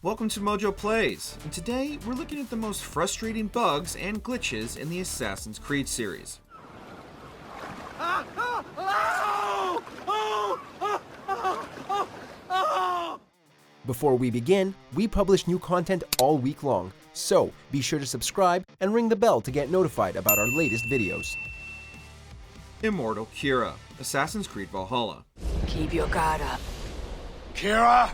Welcome to MojoPlays, and today we're looking at the most frustrating bugs and glitches in the Assassin's Creed series. Before we begin, we publish new content all week long, so be sure to subscribe and ring the bell to get notified about our latest videos. Immortal Kira, Assassin's Creed Valhalla. Keep your guard up. Kira?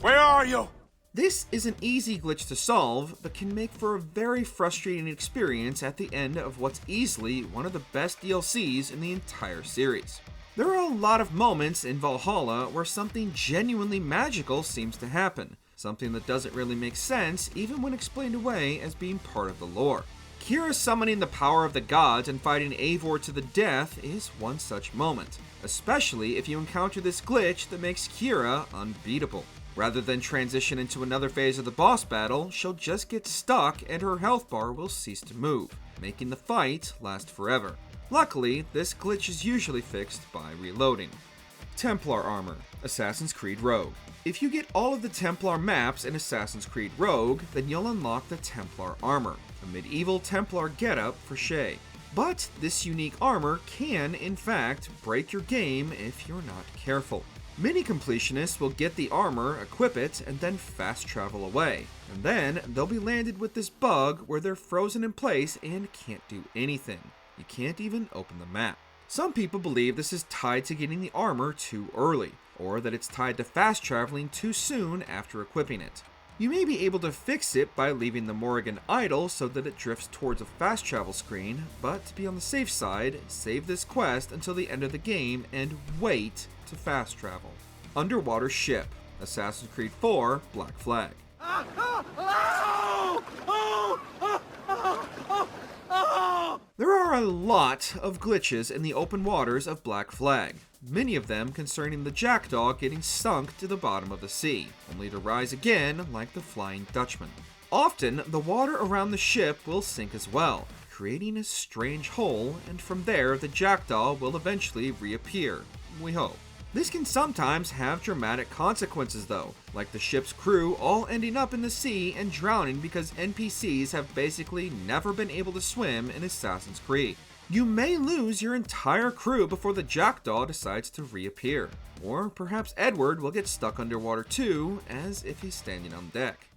Where are you? This is an easy glitch to solve, but can make for a very frustrating experience at the end of what's easily one of the best DLCs in the entire series. There are a lot of moments in Valhalla where something genuinely magical seems to happen, something that doesn't really make sense even when explained away as being part of the lore. Kira summoning the power of the gods and fighting Eivor to the death is one such moment, especially if you encounter this glitch that makes Kira unbeatable. Rather than transition into another phase of the boss battle, she'll just get stuck and her health bar will cease to move, making the fight last forever. Luckily, this glitch is usually fixed by reloading. Templar Armor, Assassin's Creed Rogue. If you get all of the Templar maps in Assassin's Creed Rogue, then you'll unlock the Templar Armor, a medieval Templar getup for Shay. But this unique armor can, in fact, break your game if you're not careful. Many completionists will get the armor, equip it, and then fast travel away. And then they'll be landed with this bug where they're frozen in place and can't do anything. You can't even open the map. Some people believe this is tied to getting the armor too early, or that it's tied to fast traveling too soon after equipping it. You may be able to fix it by leaving the Morrigan idle so that it drifts towards a fast travel screen, but to be on the safe side, save this quest until the end of the game and wait to fast travel. Underwater Ship, Assassin's Creed 4 Black Flag. There are a lot of glitches in the open waters of Black Flag, many of them concerning the jackdaw getting sunk to the bottom of the sea, only to rise again like the Flying Dutchman. Often, the water around the ship will sink as well, creating a strange hole, and from there the jackdaw will eventually reappear, we hope. This can sometimes have dramatic consequences though, like the ship's crew all ending up in the sea and drowning because NPCs have basically never been able to swim in Assassin's Creed. You may lose your entire crew before the jackdaw decides to reappear. Or perhaps Edward will get stuck underwater too, as if he's standing on deck.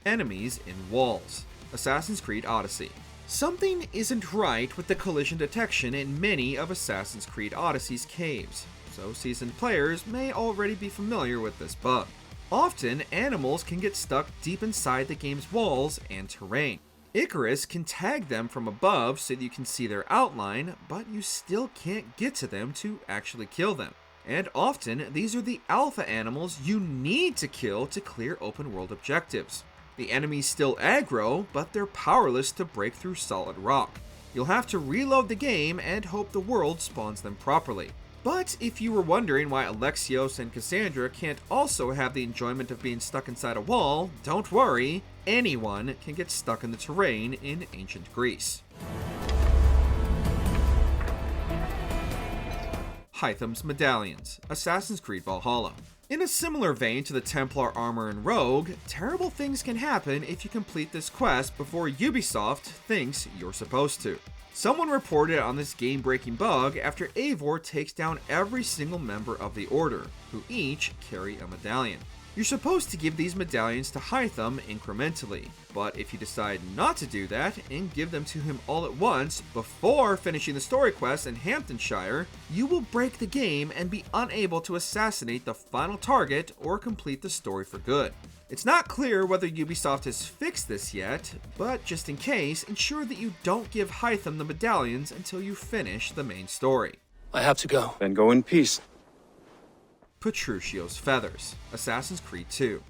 Enemies in walls. Assassin's Creed Odyssey. Something isn't right with the collision detection in many of Assassin's Creed Odyssey's caves, so seasoned players may already be familiar with this bug. Often, animals can get stuck deep inside the game's walls and terrain. Icarus can tag them from above so that you can see their outline, but you still can't get to them to actually kill them. And often, these are the alpha animals you need to kill to clear open world objectives. The enemies still aggro, but they're powerless to break through solid rock. You'll have to reload the game and hope the world spawns them properly. But if you were wondering why Alexios and Cassandra can't also have the enjoyment of being stuck inside a wall, don't worry, anyone can get stuck in the terrain in ancient Greece. Hytham's Medallions, Assassin's Creed Valhalla. In a similar vein to the Templar Armor in Rogue, terrible things can happen if you complete this quest before Ubisoft thinks you're supposed to. Someone reported on this game-breaking bug after Eivor takes down every single member of the Order, who each carry a medallion. You're supposed to give these medallions to Hytham incrementally, but if you decide not to do that and give them to him all at once before finishing the story quest in Hamptonshire, you will break the game and be unable to assassinate the final target or complete the story for good. It's not clear whether Ubisoft has fixed this yet, but just in case, ensure that you don't give Hytham the medallions until you finish the main story. I have to go. Then go in peace. Petruchio's Feathers, Assassin's Creed 2.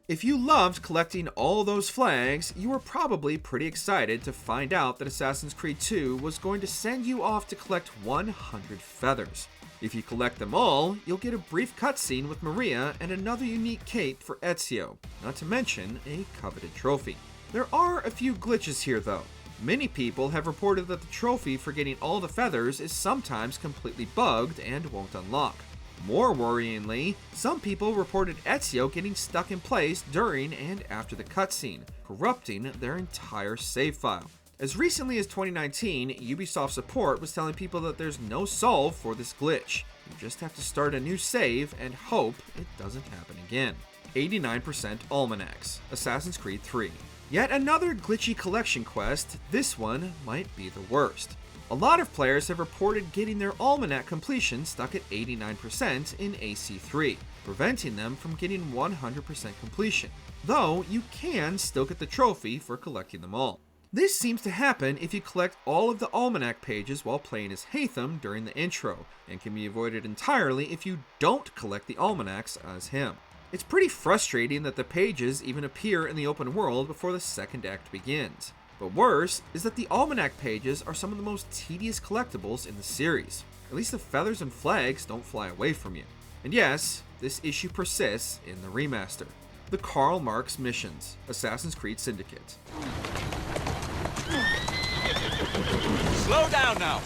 If you loved collecting all those flags, you were probably pretty excited to find out that Assassin's Creed 2 was going to send you off to collect 100 feathers. If you collect them all, you'll get a brief cutscene with Maria and another unique cape for Ezio, not to mention a coveted trophy. There are a few glitches here though. Many people have reported that the trophy for getting all the feathers is sometimes completely bugged and won't unlock. More worryingly, some people reported Ezio getting stuck in place during and after the cutscene, corrupting their entire save file. As recently as 2019, Ubisoft support was telling people that there's no solve for this glitch. You just have to start a new save and hope it doesn't happen again. 89% Almanacs, Assassin's Creed 3. Yet another glitchy collection quest, this one might be the worst. A lot of players have reported getting their Almanac completion stuck at 89% in AC3, preventing them from getting 100% completion, though you can still get the trophy for collecting them all. This seems to happen if you collect all of the Almanac pages while playing as Haytham during the intro, and can be avoided entirely if you don't collect the Almanacs as him. It's pretty frustrating that the pages even appear in the open world before the second act begins. But worse is that the Almanac pages are some of the most tedious collectibles in the series. At least the feathers and flags don't fly away from you. And yes, this issue persists in the remaster. The Karl Marx missions, Assassin's Creed Syndicate. Slow down now!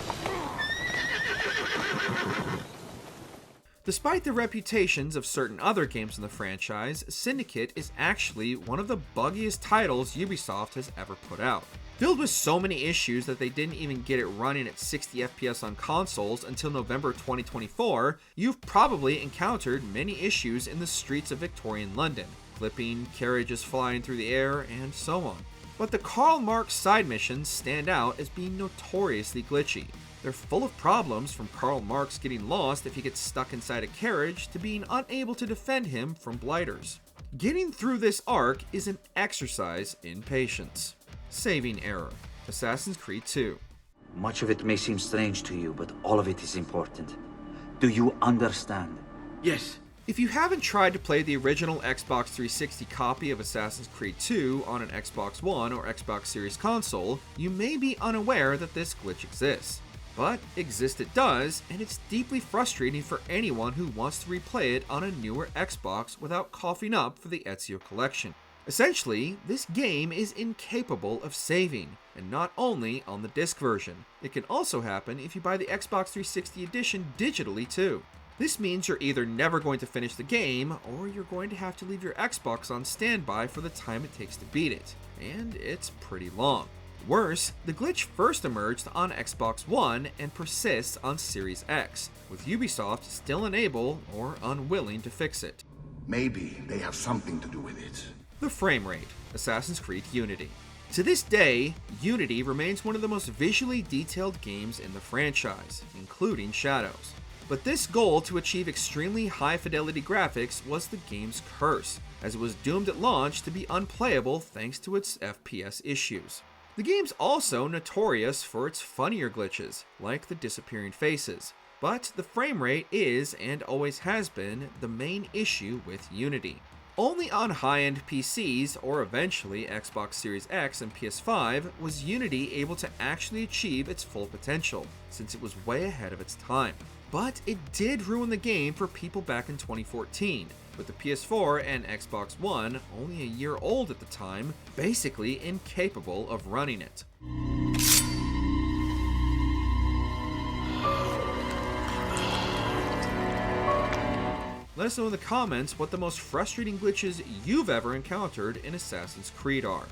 Despite the reputations of certain other games in the franchise, Syndicate is actually one of the buggiest titles Ubisoft has ever put out. Filled with so many issues that they didn't even get it running at 60 FPS on consoles until November 2024, you've probably encountered many issues in the streets of Victorian London, clipping, carriages flying through the air, and so on. But the Karl Marx side missions stand out as being notoriously glitchy. They're full of problems, from Karl Marx getting lost if he gets stuck inside a carriage to being unable to defend him from blighters. Getting through this arc is an exercise in patience. Saving error, Assassin's Creed 2. Much of it may seem strange to you, but all of it is important. Do you understand? Yes. If you haven't tried to play the original Xbox 360 copy of Assassin's Creed 2 on an Xbox One or Xbox Series console, you may be unaware that this glitch exists. But exist it does, and it's deeply frustrating for anyone who wants to replay it on a newer Xbox without coughing up for the Ezio collection. Essentially, this game is incapable of saving, and not only on the disc version. It can also happen if you buy the Xbox 360 edition digitally too. This means you're either never going to finish the game, or you're going to have to leave your Xbox on standby for the time it takes to beat it, and it's pretty long. Worse, the glitch first emerged on Xbox One and persists on Series X, with Ubisoft still unable or unwilling to fix it. Maybe they have something to do with it. The framerate, Assassin's Creed Unity. To this day, Unity remains one of the most visually detailed games in the franchise, including Shadows. But this goal to achieve extremely high fidelity graphics was the game's curse, as it was doomed at launch to be unplayable thanks to its FPS issues. The game's also notorious for its funnier glitches, like the disappearing faces, but the frame rate is, and always has been, the main issue with Unity. Only on high-end PCs, or eventually Xbox Series X and PS5, was Unity able to actually achieve its full potential, since it was way ahead of its time. But it did ruin the game for people back in 2014, with the PS4 and Xbox One, only a year old at the time, basically incapable of running it. Let us know in the comments what the most frustrating glitches you've ever encountered in Assassin's Creed are.